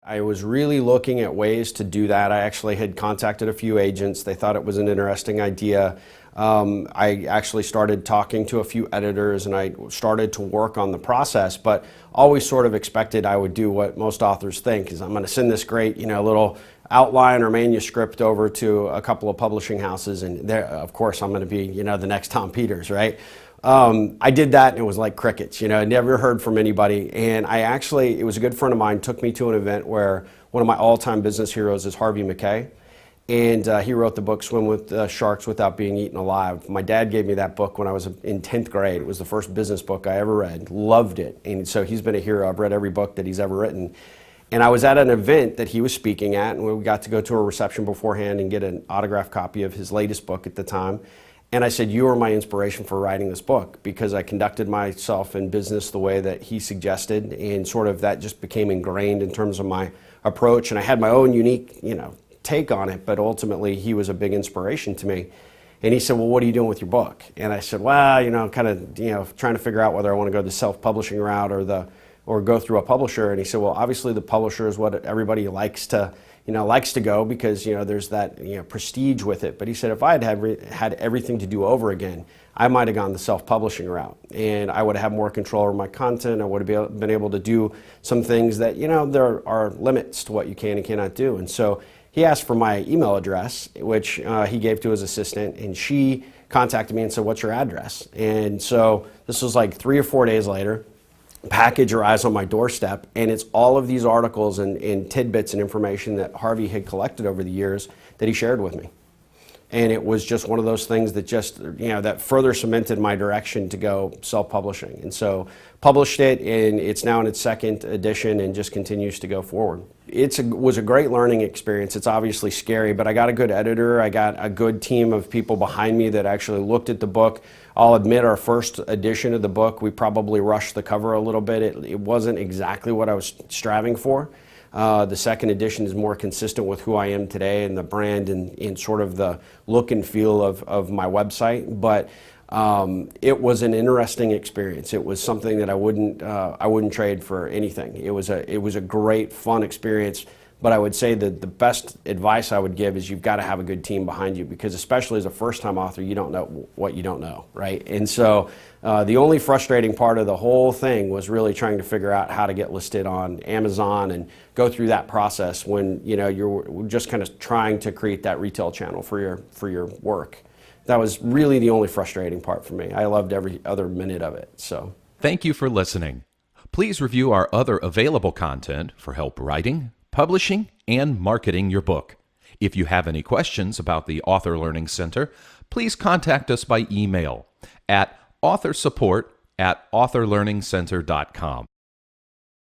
I was really looking at ways to do that. I actually had contacted a few agents. They thought it was an interesting idea. I actually started talking to a few editors and I started to work on the process, but always sort of expected I would do what most authors think, is I'm going to send this great, little outline or manuscript over to a couple of publishing houses, and there, of course, I'm going to be, the next Tom Peters, right? I did that and it was like crickets, I never heard from anybody. And it was a good friend of mine, took me to an event where one of my all-time business heroes is Harvey MacKay. And he wrote the book Swim with Sharks Without Being Eaten Alive. My dad gave me that book when I was in 10th grade. It was the first business book I ever read. Loved it. And so he's been a hero. I've read every book that he's ever written. And I was at an event that he was speaking at, and we got to go to a reception beforehand and get an autographed copy of his latest book at the time. And I said, you are my inspiration for writing this book, because I conducted myself in business the way that he suggested, and sort of that just became ingrained in terms of my approach. And I had my own unique, take on it, but ultimately he was a big inspiration to me. And he said, well, what are you doing with your book? And I said, well, trying to figure out whether I want to go the self-publishing route or go through a publisher. And he said, well, obviously the publisher is what everybody likes to go, because there's that prestige with it. But he said, if I had everything to do over again, I might have gone the self-publishing route, and I would have more control over my content. I would have been able to do some things that there are limits to what you can and cannot do. And so he asked for my email address, which he gave to his assistant, and she contacted me and said, what's your address? And so this was like 3 or 4 days later. Package arrives on my doorstep, and it's all of these articles and tidbits and information that Harvey had collected over the years that he shared with me. And it was just one of those things that just, that further cemented my direction to go self-publishing. And so published it, and it's now in its 2nd edition and just continues to go forward. It was a great learning experience. It's obviously scary, but I got a good editor. I got a good team of people behind me that actually looked at the book. I'll admit, our first edition of the book, we probably rushed the cover a little bit. It wasn't exactly what I was striving for. The 2nd edition is more consistent with who I am today and the brand and sort of the look and feel of my website. But it was an interesting experience. It was something that I wouldn't trade for anything. It was a great, fun experience. But I would say that the best advice I would give is you've got to have a good team behind you, because especially as a first-time author, you don't know what you don't know, right? And so the only frustrating part of the whole thing was really trying to figure out how to get listed on Amazon and go through that process when you're just kind of trying to create that retail channel for your work. That was really the only frustrating part for me. I loved every other minute of it. So thank you for listening. Please review our other available content for help writing, publishing, and marketing your book. If you have any questions about the Author Learning Center, please contact us by email at authorsupport@authorlearningcenter.com.